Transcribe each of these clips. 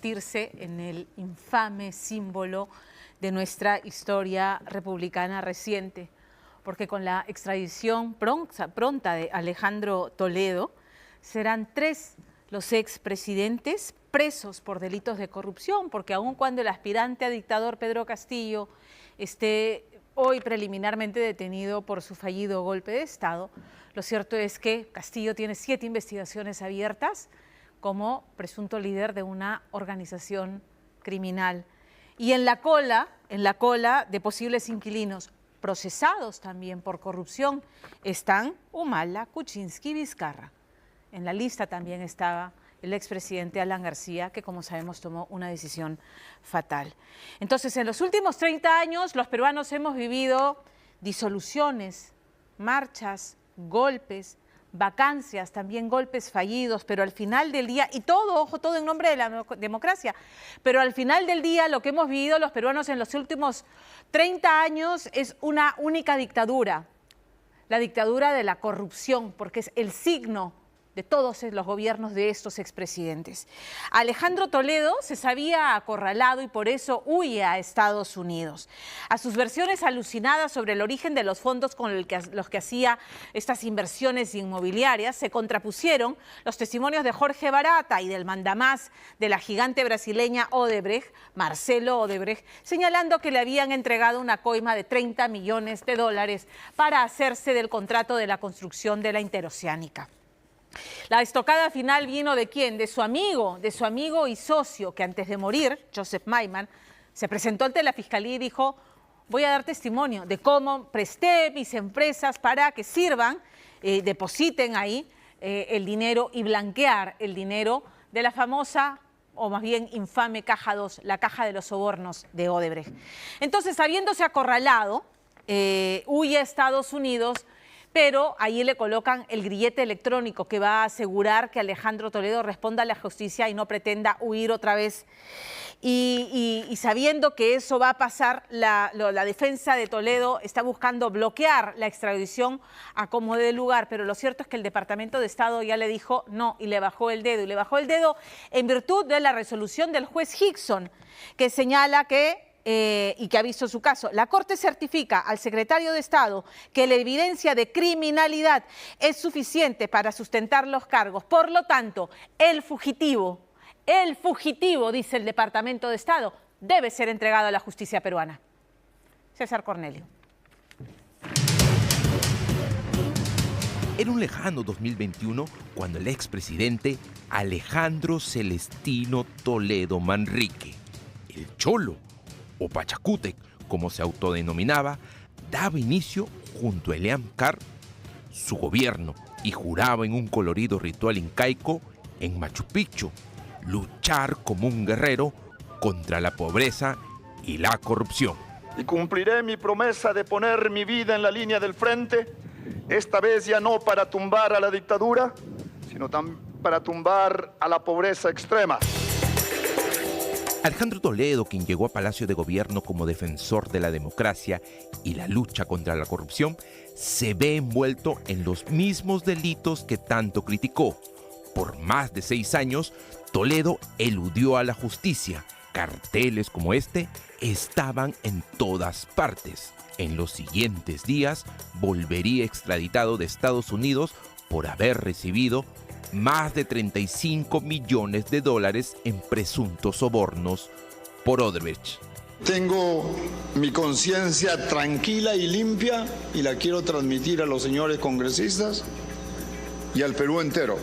convertirse en el infame símbolo de nuestra historia republicana reciente, porque con la extradición pronta de Alejandro Toledo, serán 3 los expresidentes presos por delitos de corrupción, porque aun cuando el aspirante a dictador Pedro Castillo esté hoy preliminarmente detenido por su fallido golpe de Estado, lo cierto es que Castillo tiene 7 investigaciones abiertas como presunto líder de una organización criminal. Y en la cola de posibles inquilinos procesados también por corrupción están Humala, Kuczynski y Vizcarra. En la lista también estaba el expresidente Alan García, que como sabemos tomó una decisión fatal. Entonces, en los últimos 30 años, los peruanos hemos vivido disoluciones, marchas, golpes, vacancias, también golpes fallidos, pero al final del día, y todo, ojo, todo en nombre de la democracia, pero al final del día lo que hemos vivido los peruanos en los últimos 30 años es una única dictadura, la dictadura de la corrupción, porque es el signo de todos los gobiernos de estos expresidentes. Alejandro Toledo se sabía acorralado y por eso huye a Estados Unidos. A sus versiones alucinadas sobre el origen de los fondos con los que hacía estas inversiones inmobiliarias se contrapusieron los testimonios de Jorge Barata y del mandamás de la gigante brasileña Odebrecht, Marcelo Odebrecht, señalando que le habían entregado una coima de $30 millones para hacerse del contrato de la construcción de la Interoceánica. La estocada final vino ¿de quién? De su amigo y socio, que antes de morir, Joseph Maiman, se presentó ante la Fiscalía y dijo: voy a dar testimonio de cómo presté mis empresas para que sirvan, depositen ahí el dinero y blanquear el dinero de la famosa, o más bien infame Caja 2, la caja de los sobornos de Odebrecht. Entonces, habiéndose acorralado, huye a Estados Unidos, pero ahí le colocan el grillete electrónico que va a asegurar que Alejandro Toledo responda a la justicia y no pretenda huir otra vez. Y sabiendo que eso va a pasar, la defensa de Toledo está buscando bloquear la extradición a como dé lugar, pero lo cierto es que el Departamento de Estado ya le dijo no y le bajó el dedo. Y le bajó el dedo en virtud de la resolución del juez Hickson, que señala que y que ha visto su caso. La Corte certifica al secretario de Estado que la evidencia de criminalidad es suficiente para sustentar los cargos. Por lo tanto, el fugitivo, dice el Departamento de Estado, debe ser entregado a la justicia peruana. César Cornelio. Era un lejano 2021 cuando el expresidente Alejandro Celestino Toledo Manrique, el Cholo, o Pachacútec, como se autodenominaba, daba inicio junto a Elam Carr su gobierno y juraba en un colorido ritual incaico en Machu Picchu luchar como un guerrero contra la pobreza y la corrupción. Y cumpliré mi promesa de poner mi vida en la línea del frente, esta vez ya no para tumbar a la dictadura, sino para tumbar a la pobreza extrema. Alejandro Toledo, quien llegó a Palacio de Gobierno como defensor de la democracia y la lucha contra la corrupción, se ve envuelto en los mismos delitos que tanto criticó. Por más de 6 años, Toledo eludió a la justicia. Carteles como este estaban en todas partes. En los siguientes días, volvería extraditado de Estados Unidos por haber recibido más de $35 millones en presuntos sobornos por Odebrecht. Tengo mi conciencia tranquila y limpia y la quiero transmitir a los señores congresistas y al Perú entero.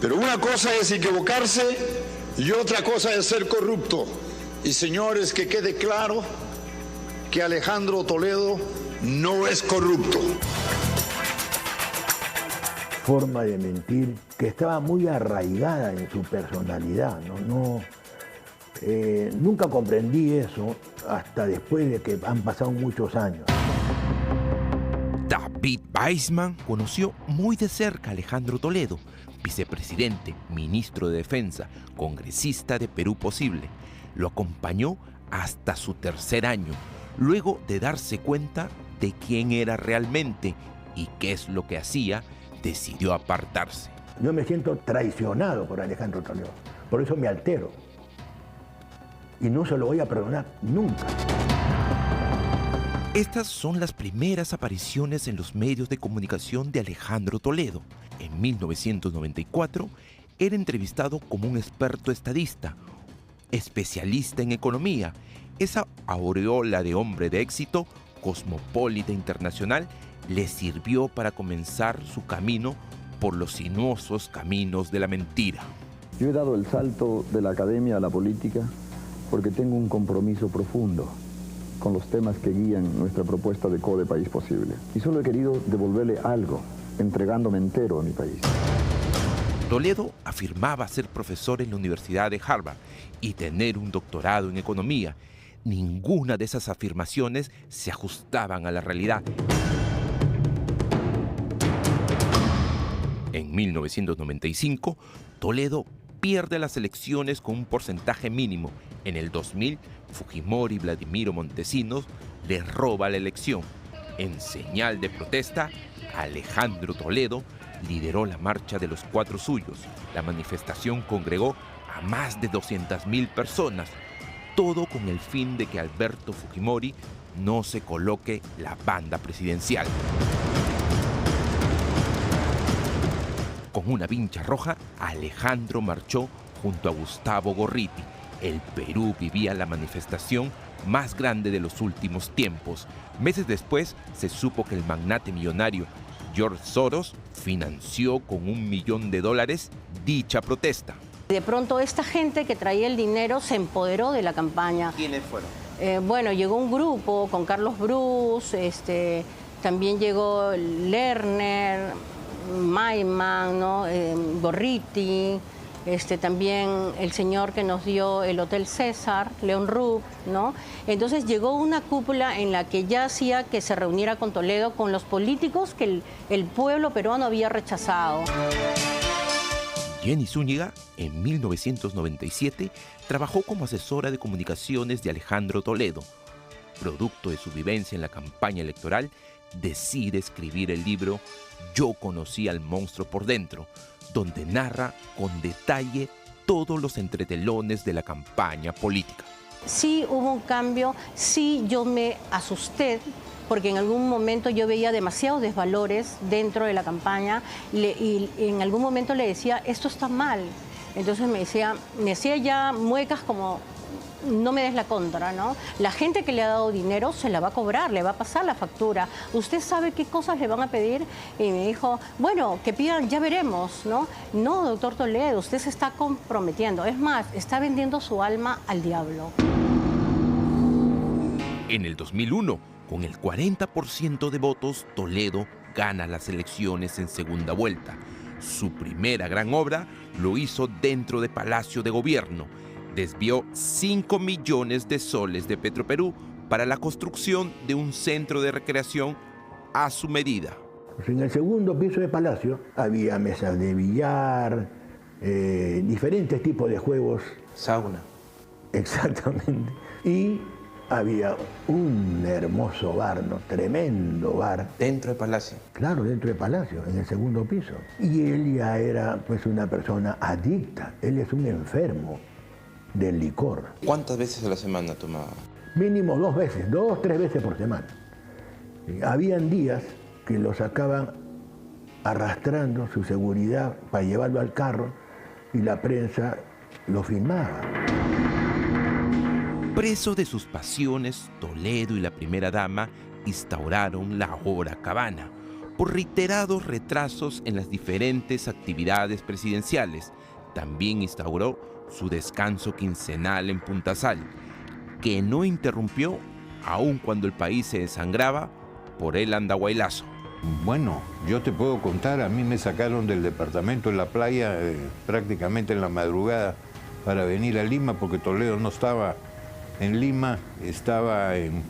Pero una cosa es equivocarse y otra cosa es ser corrupto. Y señores, que quede claro que Alejandro Toledo no es corrupto. Forma de mentir que estaba muy arraigada en su personalidad, nunca comprendí eso hasta después de que han pasado muchos años. David Weissman conoció muy de cerca a Alejandro Toledo, vicepresidente, ministro de Defensa, congresista de Perú Posible. Lo acompañó hasta su 3er año, luego de darse cuenta de quién era realmente y qué es lo que hacía, decidió apartarse. Yo me siento traicionado por Alejandro Toledo, por eso me altero. y no se lo voy a perdonar nunca. Estas son las primeras apariciones en los medios de comunicación de Alejandro Toledo. En 1994 era entrevistado como un experto estadista, especialista en economía. Esa aureola de hombre de éxito, cosmopolita internacional, le sirvió para comenzar su camino por los sinuosos caminos de la mentira. Yo he dado el salto de la academia a la política porque tengo un compromiso profundo con los temas que guían nuestra propuesta de CODE País Posible. Y solo he querido devolverle algo, entregándome entero a mi país. Toledo afirmaba ser profesor en la Universidad de Harvard y tener un doctorado en economía. Ninguna de esas afirmaciones se ajustaban a la realidad. En 1995, Toledo pierde las elecciones con un porcentaje mínimo. En el 2000, Fujimori y Vladimiro Montesinos le roba la elección. En señal de protesta, Alejandro Toledo lideró la marcha de los 4 suyos. La manifestación congregó a más de 200.000 personas, todo con el fin de que Alberto Fujimori no se coloque la banda presidencial. Con una vincha roja, Alejandro marchó junto a Gustavo Gorriti. El Perú vivía la manifestación más grande de los últimos tiempos. Meses después, se supo que el magnate millonario George Soros financió con $1 millón dicha protesta. De pronto esta gente que traía el dinero se empoderó de la campaña. ¿Quiénes fueron? Bueno, llegó un grupo con Carlos Bruce, también llegó Lerner, Maiman, ¿no? Gorriti, también el señor que nos dio el Hotel César, León Rupp, ¿no? Entonces llegó una cúpula en la que ya hacía que se reuniera con Toledo, con los políticos que el pueblo peruano había rechazado. Jenny Zúñiga, en 1997, trabajó como asesora de comunicaciones de Alejandro Toledo. Producto de su vivencia en la campaña electoral, decide escribir el libro Yo conocí al monstruo por dentro, donde narra con detalle todos los entretelones de la campaña política. Sí hubo un cambio, sí yo me asusté, porque en algún momento yo veía demasiados desvalores dentro de la campaña y en algún momento le decía, esto está mal. Entonces me hacía ya muecas como, no me des la contra, ¿no? La gente que le ha dado dinero se la va a cobrar, le va a pasar la factura. ¿Usted sabe qué cosas le van a pedir? Y me dijo, bueno, que pidan, ya veremos, ¿no? No, doctor Toledo, usted se está comprometiendo. Es más, está vendiendo su alma al diablo. En el 2001, con el 40% de votos, Toledo gana las elecciones en segunda vuelta. Su primera gran obra lo hizo dentro de Palacio de Gobierno. Desvió 5 millones de soles de Petroperú para la construcción de un centro de recreación a su medida. En el segundo piso de Palacio había mesas de billar, diferentes tipos de juegos. Sauna. Exactamente. Y había un hermoso bar, ¿no? Tremendo bar. ¿Dentro de Palacio? Claro, dentro de Palacio, en el segundo piso. Y él ya era pues una persona adicta, él es un enfermo del licor. ¿Cuántas veces a la semana tomaba? Mínimo 2 veces, 2, 3 veces por semana. Habían días que lo sacaban arrastrando su seguridad para llevarlo al carro y la prensa lo filmaba. Preso de sus pasiones, Toledo y la primera dama instauraron la hora cabana por reiterados retrasos en las diferentes actividades presidenciales. También instauró su descanso quincenal en Punta Sal, que no interrumpió aun cuando el país se desangraba por el andahuaylazo. Bueno, yo te puedo contar, a mí me sacaron del departamento en la playa prácticamente en la madrugada para venir a Lima porque Toledo no estaba en Lima, estaba en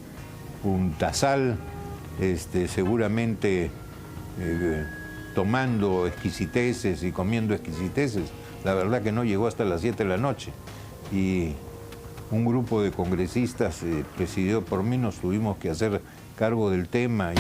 Punta Sal, seguramente tomando exquisiteces y comiendo exquisiteces. La verdad que no llegó hasta las 7 de la noche y un grupo de congresistas presidido por mí nos tuvimos que hacer cargo del tema.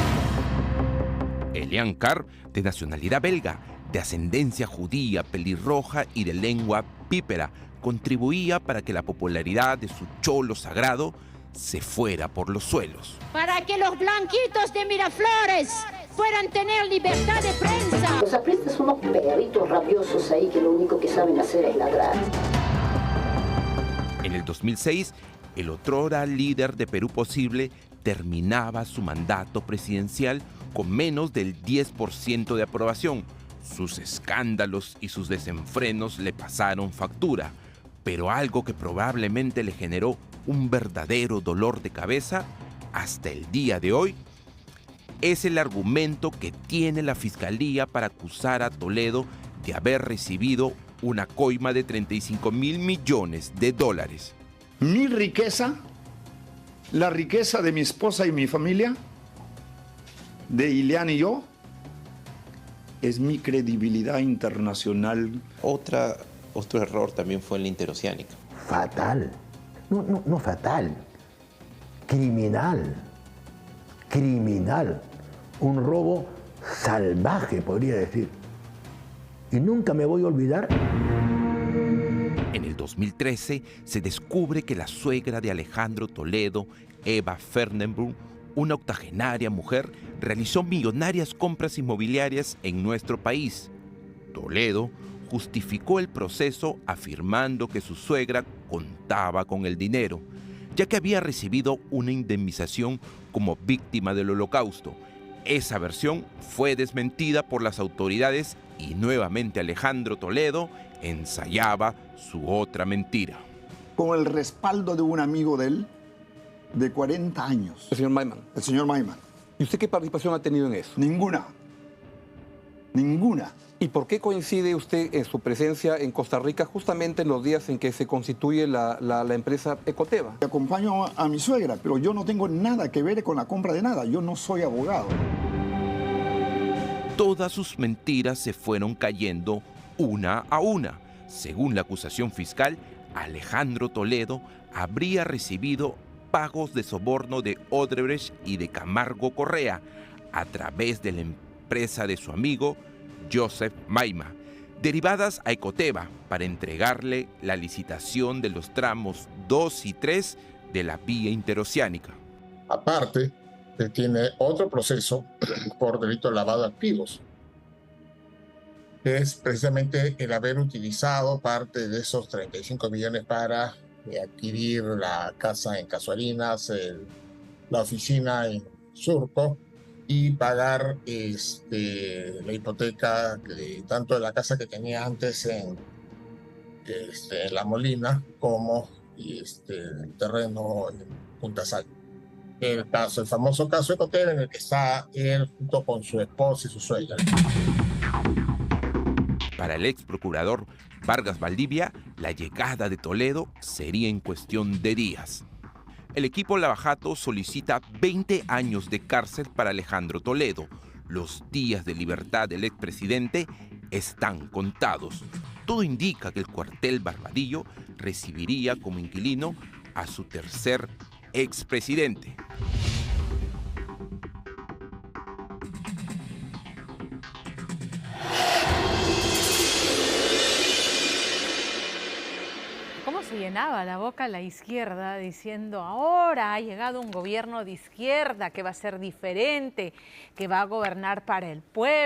Elian Carr, de nacionalidad belga, de ascendencia judía, pelirroja y de lengua pípera, contribuía para que la popularidad de su cholo sagrado se fuera por los suelos. Para que los blanquitos de Miraflores puedan tener libertad de prensa. Los apristas son unos perritos rabiosos ahí que lo único que saben hacer es ladrar. En el 2006, el otrora líder de Perú Posible terminaba su mandato presidencial con menos del 10% de aprobación. Sus escándalos y sus desenfrenos le pasaron factura, pero algo que probablemente le generó un verdadero dolor de cabeza hasta el día de hoy es el argumento que tiene la Fiscalía para acusar a Toledo de haber recibido una coima de 35.000 millones de dólares. Mi riqueza, la riqueza de mi esposa y mi familia, de Ileana y yo, es mi credibilidad internacional. Otro error también fue en la interoceánica. Fatal. No fatal. Criminal. Criminal. Un robo salvaje, podría decir. Y nunca me voy a olvidar. En el 2013 se descubre que la suegra de Alejandro Toledo, Eva Fernenbrunn, una octogenaria mujer, realizó millonarias compras inmobiliarias en nuestro país. Toledo justificó el proceso afirmando que su suegra contaba con el dinero, ya que había recibido una indemnización como víctima del Holocausto. Esa versión fue desmentida por las autoridades y nuevamente Alejandro Toledo ensayaba su otra mentira. Con el respaldo de un amigo de él, de 40 años. El señor Maiman. El señor Maiman. ¿Y usted qué participación ha tenido en eso? Ninguna. Ninguna. ¿Y por qué coincide usted en su presencia en Costa Rica justamente en los días en que se constituye la empresa Ecoteva? Acompaño a mi suegra, pero yo no tengo nada que ver con la compra de nada. Yo no soy abogado. Todas sus mentiras se fueron cayendo una a una. Según la acusación fiscal, Alejandro Toledo habría recibido pagos de soborno de Odebrecht y de Camargo Correa a través de la empresa de su amigo Joseph Maima, derivadas a Ecoteva para entregarle la licitación de los tramos 2 y 3 de la vía interoceánica. Aparte, tiene otro proceso por delito de lavado de activos, que es precisamente el haber utilizado parte de esos 35 millones para adquirir la casa en Casuarinas, la oficina en Surco, y pagar la hipoteca tanto de la casa que tenía antes en La Molina como el terreno en Punta Sal. El famoso caso Ecoteva, en el que está él junto con su esposa y su suegra. Para el ex procurador Vargas Valdivia, la llegada de Toledo sería en cuestión de días. El equipo Lavajato solicita 20 años de cárcel para Alejandro Toledo. Los días de libertad del expresidente están contados. Todo indica que el cuartel Barbadillo recibiría como inquilino a su tercer expresidente. ¿Cómo se llenaba la boca la izquierda diciendo ahora ha llegado un gobierno de izquierda que va a ser diferente, que va a gobernar para el pueblo?